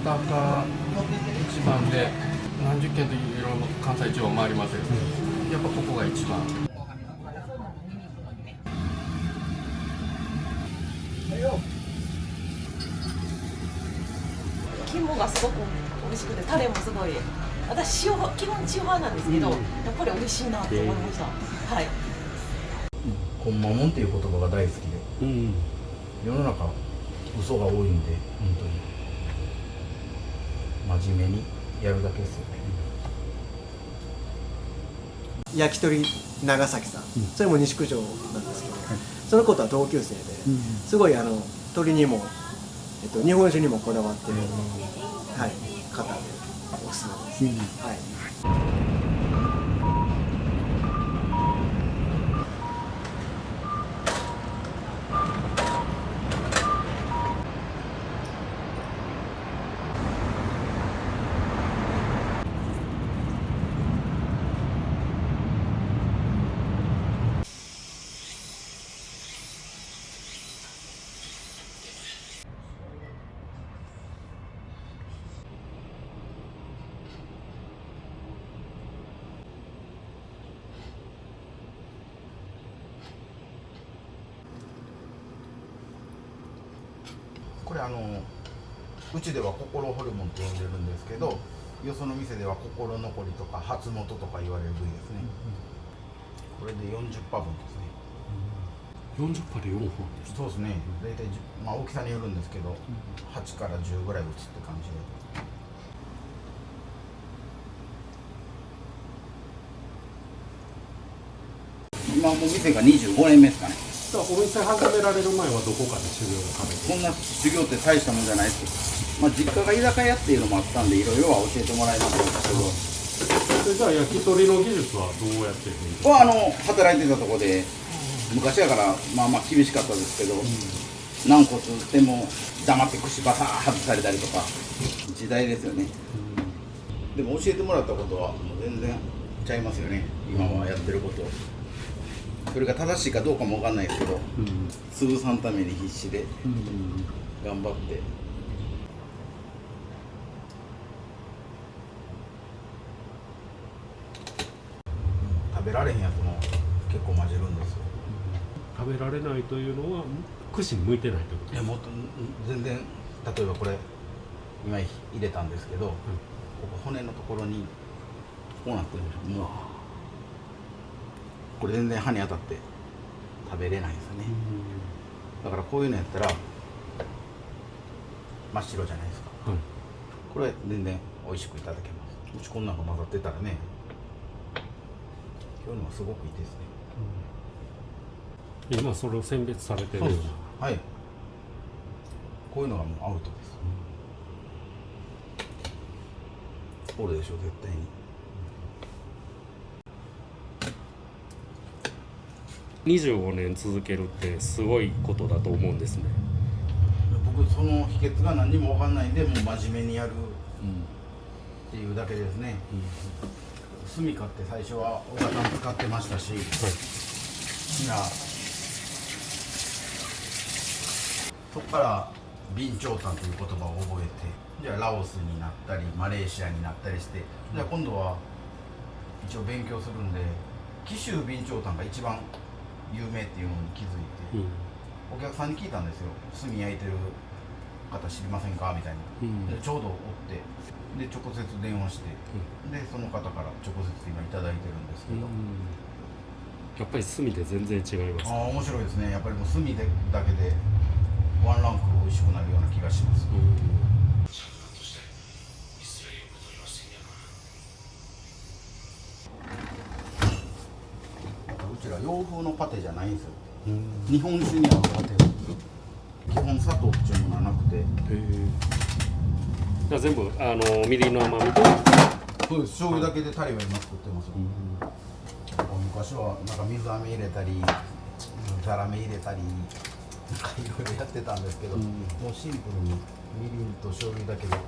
高一番で何十軒といろいろ関西地方回りますよ、やっぱここが一番。肝がすごく美味しくて、タレもすごい、私基本塩派なんですけど、やっぱり美味しいなって思いました。はい。ほんまもんっていう言葉が大好きで、世の中嘘が多いんで、本当に真面目にやるだけですよね。焼き鳥長崎さん、それも西九条なんですけど、その子とは同級生で、すごい鳥にも、日本酒にもこだわってる、はい、方でおすすめです。はい。これうちでは心ホルモンって呼んでるんですけど、よその店では心残りとか初元とか言われる部位ですね。これで40羽分ですね。40羽で4本です。そうですね。大体、まあ、大きさによるんですけど、8から10ぐらい打つって感じで。今もう店が25年目ですかね。お店始められる前はどこかで修行をされて？こんな修行って大したもんじゃないですけど、まあ、実家が居酒屋っていうのもあったんで、いろいろは教えてもらいましたけど。じゃあ焼き鳥の技術はどうやって勉強？働いてたとこで、昔だからまあまあ厳しかったですけど、軟骨でも黙って串バサー外されたりとか、時代ですよね。でも教えてもらったことはもう全然ちゃいますよね、今はやってること。それが正しいかどうかも分かんないですけど、潰さんために必死で頑張って。食べられへんやつも結構混じるんですよ。食べられないというのは串に向いてないってこといや、もっと全然、例えばこれ今入れたんですけど、ここ骨のところにこうなってるんですよ。もうこれ全然歯に当たって食べれないんですよね。だからこういうのやったら真っ白じゃないですか、これ全然美味しくいただけます。うちこんなんが混ざってたらね、今日のはすごくいいですね。今それを選別されてる。そうです。はい。こういうのがもうアウトです。おるでしょ絶対に。25年続けるってすごいことだと思うんですね。僕その秘訣が何にも分かんないんで、もう真面目にやるっていうだけですね。スミカって最初は小田さん使ってましたし、そこから備長炭という言葉を覚えて、じゃあラオスになったりマレーシアになったりして、じゃあ今度は一応勉強するんで、紀州備長炭が一番有名っていうのに気づいて、お客さんに聞いたんですよ。炭焼いてる方知りませんかみたいな、でちょうどおって、で直接電話して、でその方から直接今いただいてるんですけど、やっぱり炭で全然違います。面白いですね。やっぱりもう炭でだけでワンランク美味しくなるような気がします。うちら洋風のパテじゃないんですよ。日本酒に合うパテ。基本砂糖っていうものはなくて。じゃあ全部みりんの甘みと。そうです。醤油だけでタレは今作ってます。昔はなんか水飴入れたり、ザラメ入れたり、なんかいろいろやってたんですけど、もうシンプルにみりんと醤油だけで好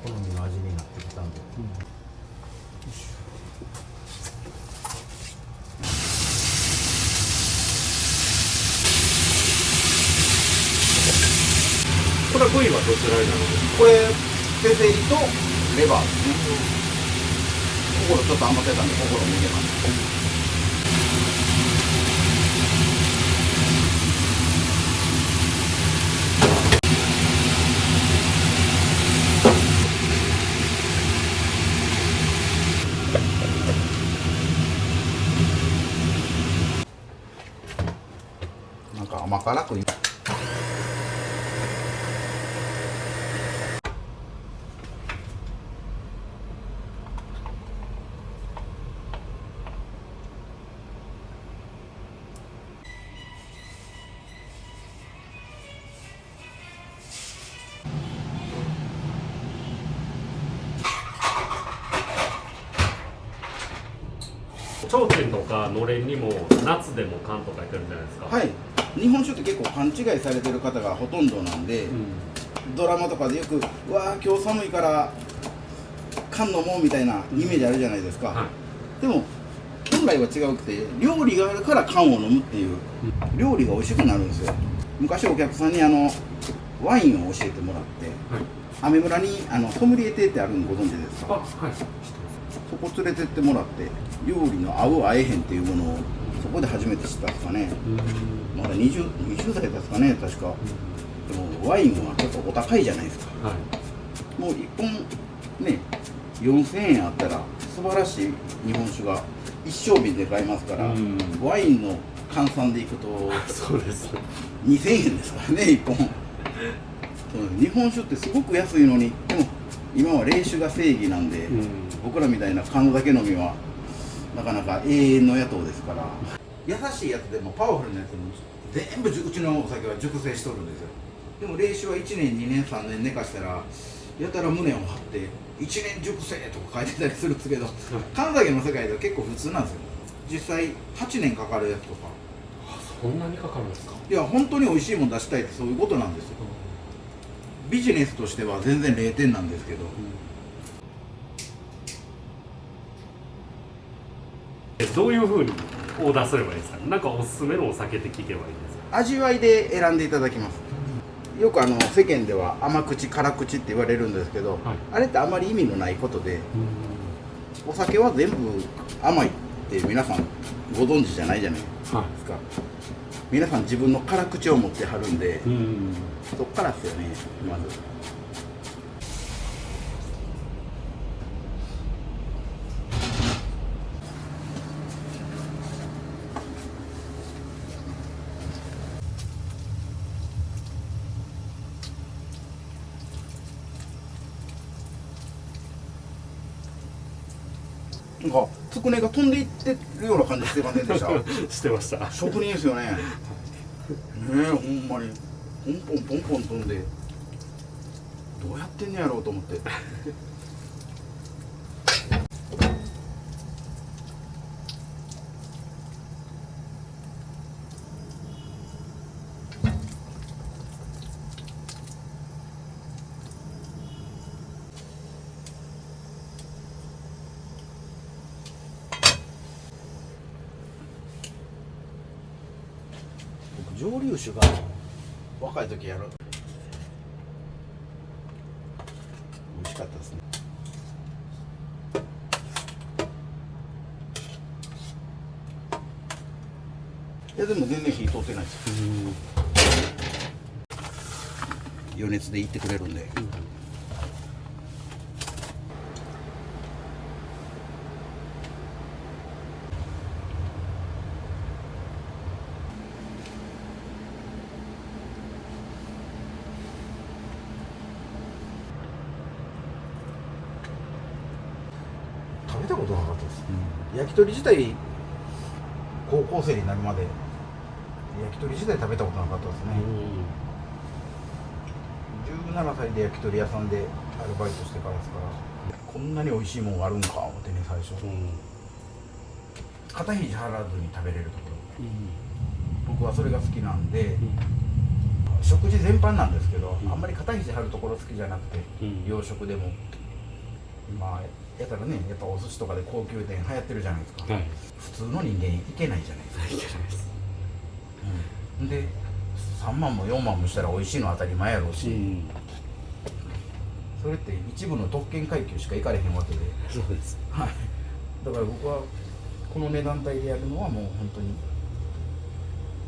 みの味になってきたんで。これ部位はどちらになるんですか？これペセリとレバーですね。心ちょっと余ってたんで心も入れます。なんか甘辛く提灯とかのれんにも夏でも缶とか書いてるじゃないですか。はい、日本酒って結構勘違いされてる方がほとんどなんで、ドラマとかでよく「うわー今日寒いから缶飲もう」みたいなイメージあるじゃないですか、はい、でも本来は違うくて料理があるから缶を飲むっていう、料理が美味しくなるんですよ。昔お客さんにワインを教えてもらって、アメ村にソムリエ亭ってあるのご存知ですか？はい、知ってます。そこ連れてってもらって料理の合う合えへんっていうものをそこで初めて知ったんですかね。まだ20代ですかね確か。でもワインはちょっとお高いじゃないですか、はい、もう1本ね4000円あったら素晴らしい日本酒が一升瓶で買えますから、ワインの換算でいくとそうです2000円ですからね1本日本酒ってすごく安いのに、でも今は冷酒が正義なんで、僕らみたいな缶酒飲みはなかなか永遠の野党ですから、優しいやつでもパワフルなやつも全部うちのお酒は熟成しとるんですよ。でも冷酒は1年2年3年寝かしたらやたら胸を張って1年熟成とか書いてたりするんですけど、缶酒の世界では結構普通なんですよ。実際8年かかるやつとか。そんなにかかるんですか？いや本当に美味しいもの出したいってそういうことなんですよ。ビジネスとしては全然0点なんですけど、どういうふうにオーダーすればいいですか？なんかおすすめのお酒って聞けばいいですか？味わいで選んでいただきます。よく世間では甘口辛口って言われるんですけど、はい、あれってあまり意味のないことで、お酒は全部甘いって皆さんご存知じゃないじゃないですか、はい、皆さん自分の辛口を持ってはるんで、そっからですよねまず。なんかつくねが飛んでいってるような感じしてませんでした？してました。職人ですよね。ねえほんまにポンポンポンポン飛んでどうやってんねやろうと思って。蒸留酒が若い時やる美味しかったですね。いやでも全然火通ってないですよ。余熱でいってくれるんで、食べたことなかったです、焼き鳥自体高校生になるまで焼き鳥自体食べたことなかったですね、17歳で焼き鳥屋さんでアルバイトしてからですから、こんなに美味しいもんがあるんか思ってね最初、肩肘張らずに食べれるところ、僕はそれが好きなんで、食事全般なんですけど、あんまり肩肘張るところ好きじゃなくて、洋食でも今やったらね、やっぱお寿司とかで高級店流行ってるじゃないですか、普通の人間いけないじゃないですか。いけないです、で3万も4万もしたら美味しいのは当たり前やろうし、それって一部の特権階級しか行かれへんわけで、そうです。はい、だから僕はこの値段帯でやるのはもう本当に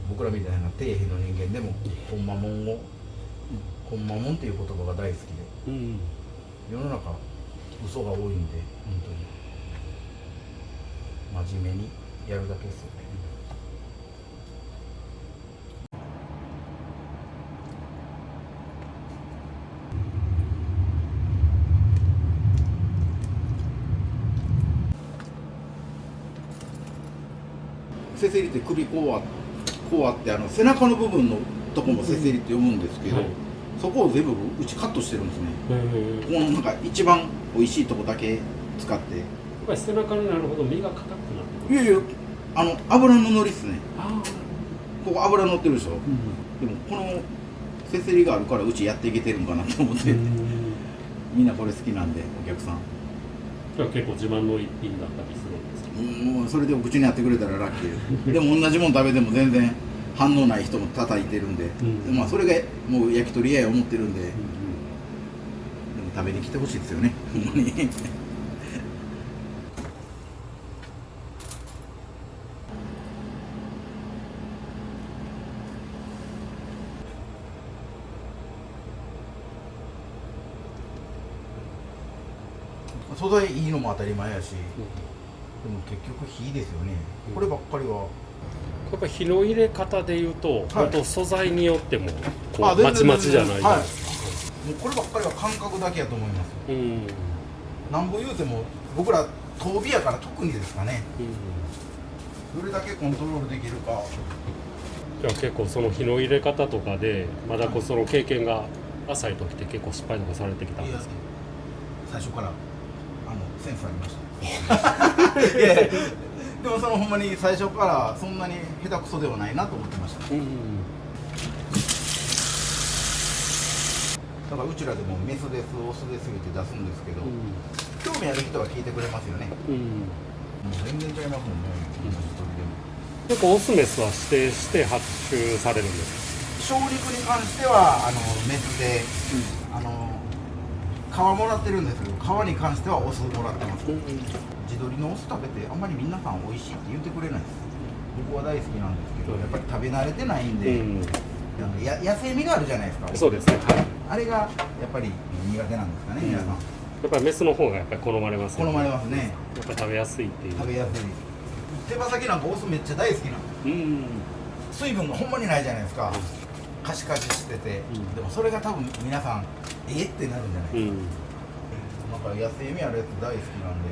僕らみたいな底辺の人間でもほんまもんっていう言葉が大好きで、世の中嘘が多いんで本当に真面目にやるだけですよね。せせりって首こうあって背中の部分のとこもせせりって読むんですけど、はい、そこを全部うちカットしてるんですね。このなんか一番美味しいとこだけ使って。やっぱり背中になるほど身が硬くなってくる。いやいや油の乗りっすね。ここ油乗ってるでしょ、でもこのせせりがあるからうちやっていけてるんかなと思って、みんなこれ好きなんでお客さん。結構自慢の一品だったりするんですけど、もうそれでお口にやってくれたらラッキーでも同じもん食べても全然反応ない人も叩いてるんで、まあそれがもう焼き鳥屋や思ってるんで、でも食べに来てほしいですよねほんまに素材いいのも当たり前やし、でも結局火ですよね、こればっかりは。やっぱ火の入れ方でいうと、本当素材によってもこう全然まちまちじゃないじゃないですか。もうこればっかりは感覚だけやと思いますよ。なんぼ言うても僕ら遠火やから特にですかね、どれだけコントロールできるか。じゃあ結構その火の入れ方とかでまだその経験が浅い時って結構失敗とかされてきたんですか？最初からセンスありましたいやいやでもほんまに最初からそんなに下手くそではないなと思ってました、だからうちらでもメスですオスですって出すんですけど、興味ある人は聞いてくれますよね。もう全然違いますもんね、同じ鳥でも。結構オスメスは指定して発注されるんです小陸に関してはメスで、皮もらってるんですけど、皮に関してはオスもらってます。地鶏のオス食べてあんまり皆さん美味しいって言ってくれないです。僕は大好きなんですけど、やっぱり食べ慣れてないんで、野生味があるじゃないですか。そうですね、あれがやっぱり苦手なんですかね、皆さん。やっぱりメスの方がやっぱり好まれますね。好まれますね。やっぱり食べやすいっていう。食べやすい。手羽先なんかオスめっちゃ大好きなの。水分がほんまにないじゃないですか。カシカシしてて、でもそれが多分皆さんってなるんじゃないですか。なんか野生味あるやつ大好きなんで。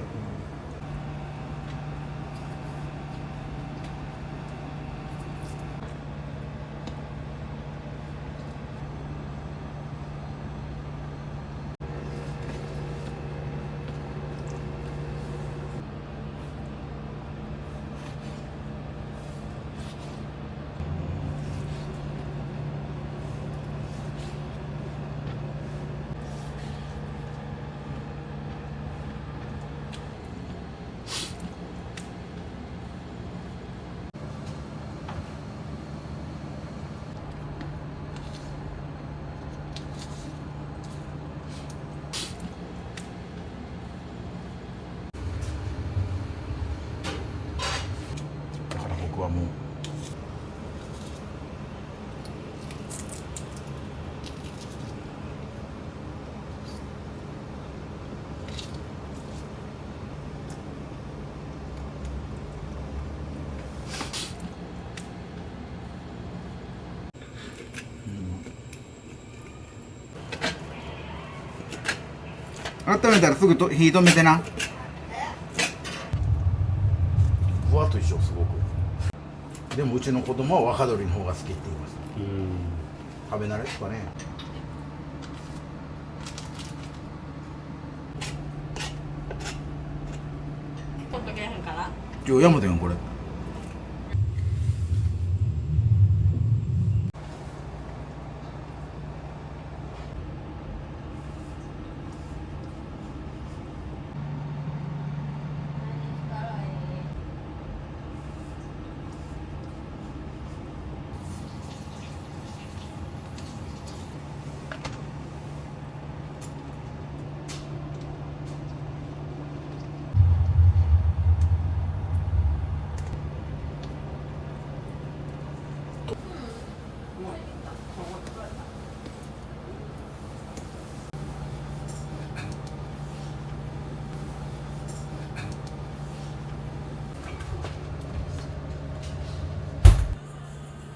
僕はもう温めたらすぐ火止めてな。ふわっと一緒すごく。でもうちの子供は若鶏の方が好きって言います。食べ慣れですかね。取っとけへんから。今日山田よこれ。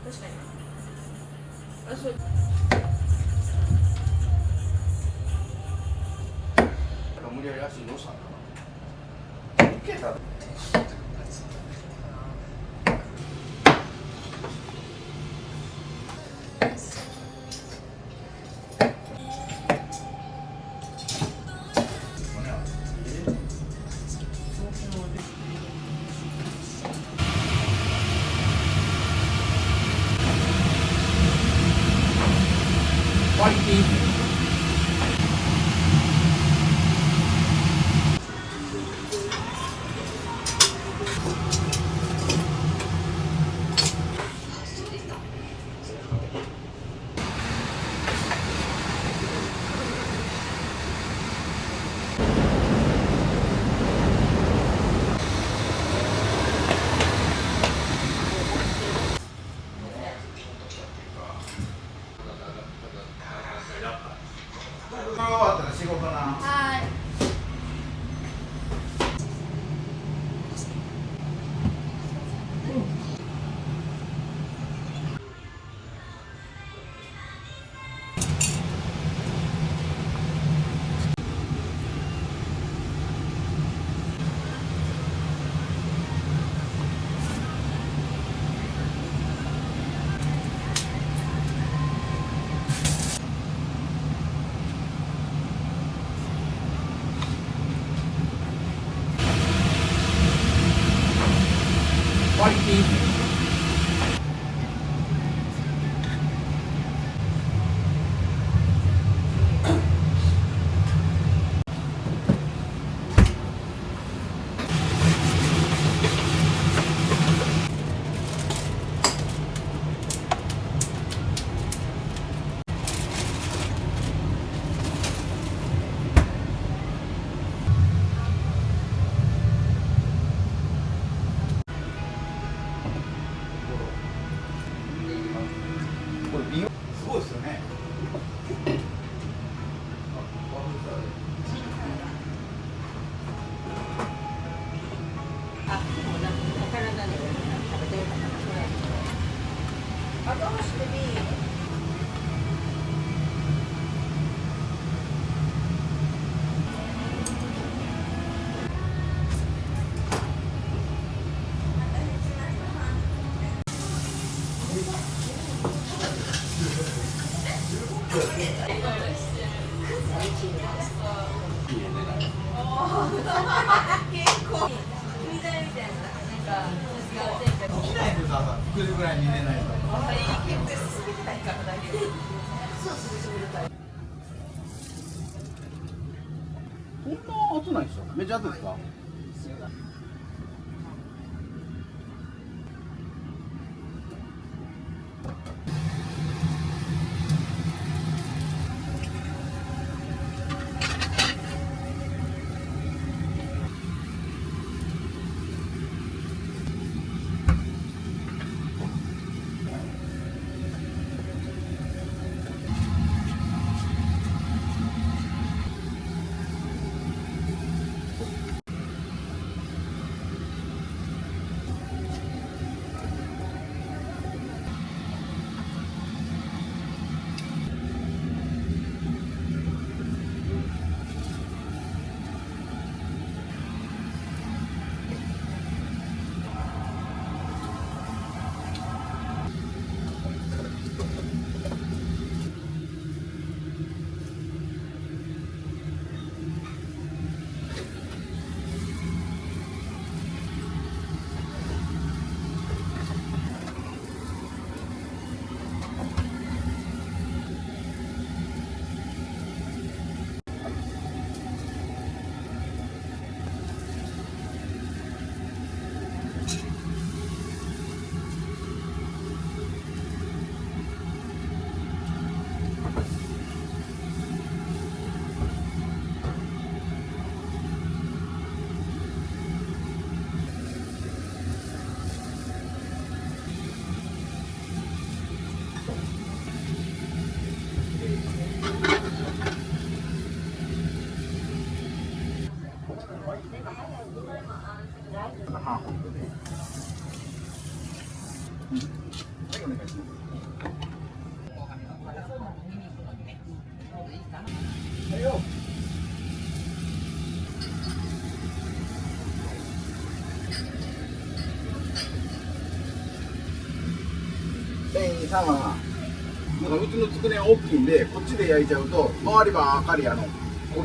確かに。あ、そう。無理やり足乗したんだな。いけた。ファイティング。これ終わったら仕事な。はい。ファイティング。これ美容すごいですよね。あ、でもなんか体に食べてるかな。あ、どうしてみ。結構みたいな、なんか起きないんです朝9時ぐらいに寝ないと。結構進めてないからだけど。そう進めるタイプ。そんな暑ないですよ。めっちゃ暑いですか。半お願いします。はいよ。店員さんはなんかうちのつくねは大きいんでこっちで焼いちゃうと周りばっかり焦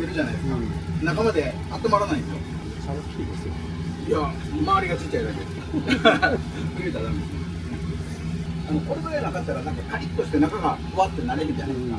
げるじゃないですか、中まで温まらないんですよ。大きいですよ。いや周りがちっちゃいだけ入れたらダメですよ。これぐらいなかったらなんかカリッとして中がふわってなれるじゃないですか、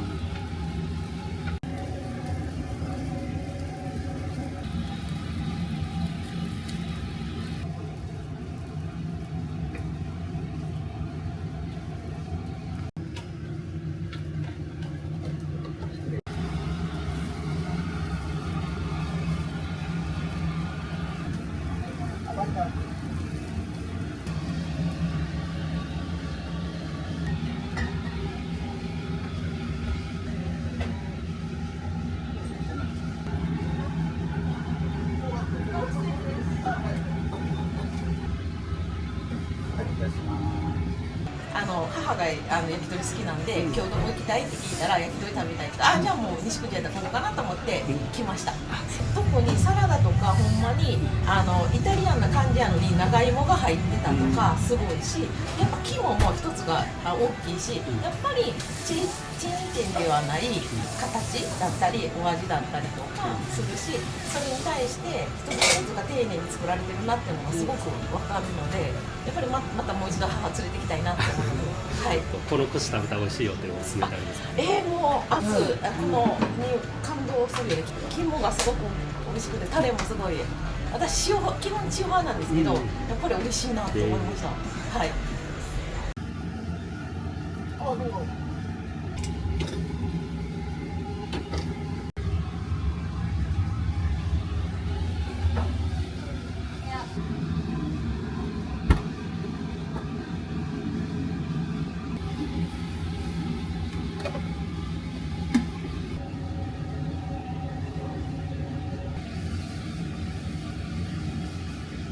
母が焼き鳥好きなんで、今日どこ行きたいって聞いたら焼き鳥食べたいって言って、じゃあもう西口やったらここかなと思って来ました。特にサラダとかほんまにイタリアンな感じやのに長芋が入ってたとかすごいし、やっぱ肝も一つが大きいし、やっぱりチェーン店ではない形だったりお味だったりとかするし、それに対して一つ一つが丁寧に作られてるなっていうのがすごく分かるので、やっぱり またもう一度母連れてきたいなって思う。はい、この串食べたら美味しいよっていうのを勧めてありますか？もう熱、このに感動するよね。肝がすごく美味しくて、タレもすごい。私基本塩派なんですけど、やっぱり美味しいなと思いました。はい。あどうぞ。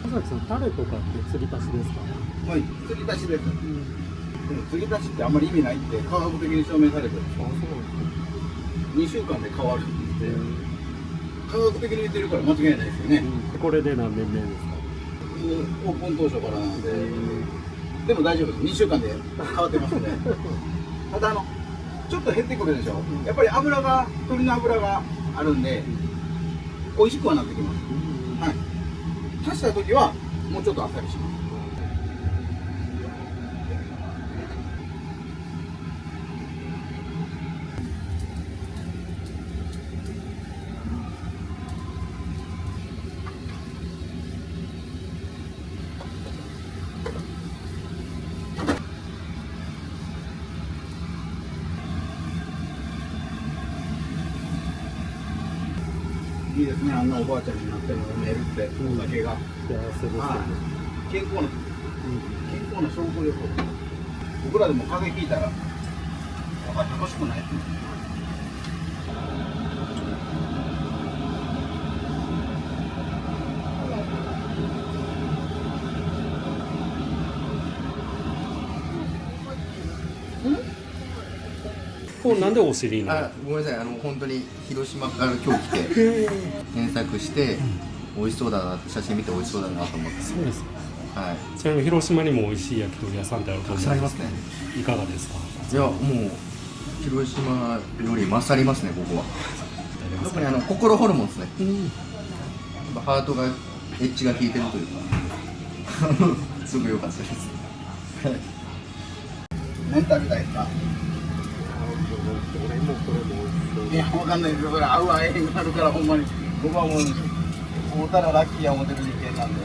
尾崎さん、タレとかって継ぎ足しですか？はい、継ぎ足しです。でも継ぎ足しってあんまり意味ないって科学的に証明されてる。あ、そうなんですか。2週間で変わるって科学的に言ってるから間違いないですよね。これで何年目ですか？オープン当初からなんで、でも大丈夫です。2週間で変わってますね。ただちょっと減ってくるでしょ。やっぱり鶏の油があるんで美味しくはなってきます。はい。足した時はもうちょっとあっさりします。いいですね、あんなおばあちゃんになっても飲めるって、お酒が。幸せですよね。健康な証拠力。僕らでも風邪ひいたら、やっぱり楽しくない。これなんでお尻になる？ごめんなさい、本当に広島から今日来て検索して美味しそうだな、写真見て美味しそうだなと思って。そうですか。はい。ちなみに広島にも美味しい焼き鳥屋さんってあると思うんたくさんありますね。いかがですか？いやもう広島より勝りますね、ここは。特に心ホルモンですね。やっぱハートがエッジが効いてるというかすぐ良かったです。何食べたいですか？俺もこれも美味しそう。いや、わかんないですよ。それ合う合えへんくなるからほんまに。僕はもう会うたらラッキーや思ってる人間なんで。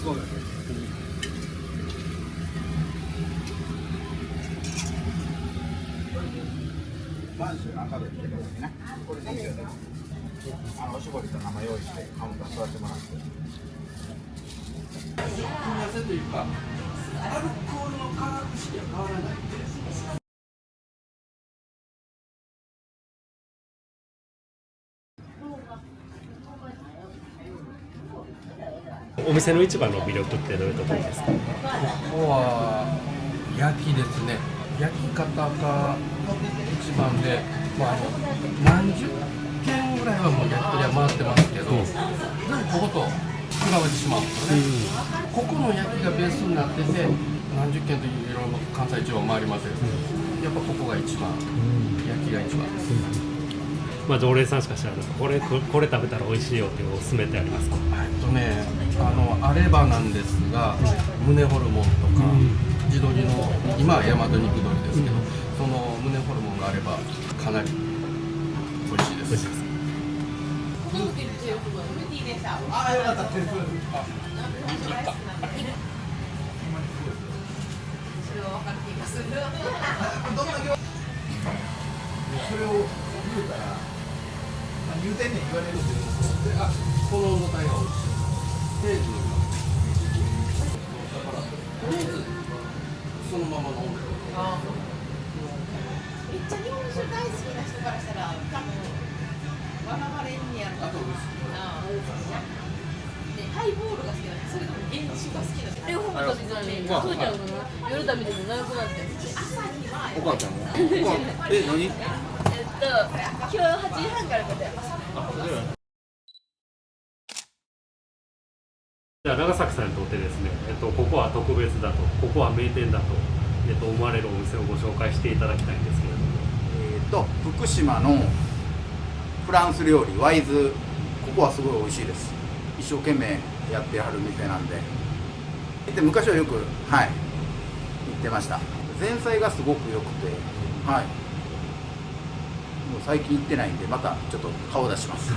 そうだね。満州の赤でってことですね。これでいいよね。おしぼりと生用意してカウンター座ってもらって。組み合わせというか、アルコールの化学式は変わらないんで。お店の一番の魅力ってどういうところですか？ここは焼きですね。焼き方が一番で、何十軒ぐらいはもう焼き鳥は回ってますけど、でもここと比べてしまうんですよね。ここの焼きがベースになってて、何十軒といろいろ関西地方回りますけど、やっぱここが一番、焼きが一番です。常連さんしか知らない。これ食べたら美味しいよっていうおすすめってありますか？あればなんですが、胸ホルモンとか、地鶏の、今は大和肉鶏ですけど、その胸ホルモンがあればかなり美味しいです。ああ、よかった。それを言うたら、言うてんねん言われるんで、この温度帯が美味しい。で、だからとりあえずそのまま飲んで。めっちゃ日本酒大好きな人からしたら多分笑われんねやろ。あとウイスキー。でハイボールが好きなの。それとも原酒が好きなの。両方も食べてないね。そうちゃんが夜食べても長くなってる。朝日はお母ちゃんも何今日8時半からここや。じゃあ長崎さんにとってですね、ここは特別だと、ここは名店だと、思われるお店をご紹介していただきたいんですけれども。福島のフランス料理ワイズ、ここはすごい美味しいです。一生懸命やってはる店なんで、昔はよく行ってました。前菜がすごく良くて、もう最近行ってないんで、またちょっと顔出します。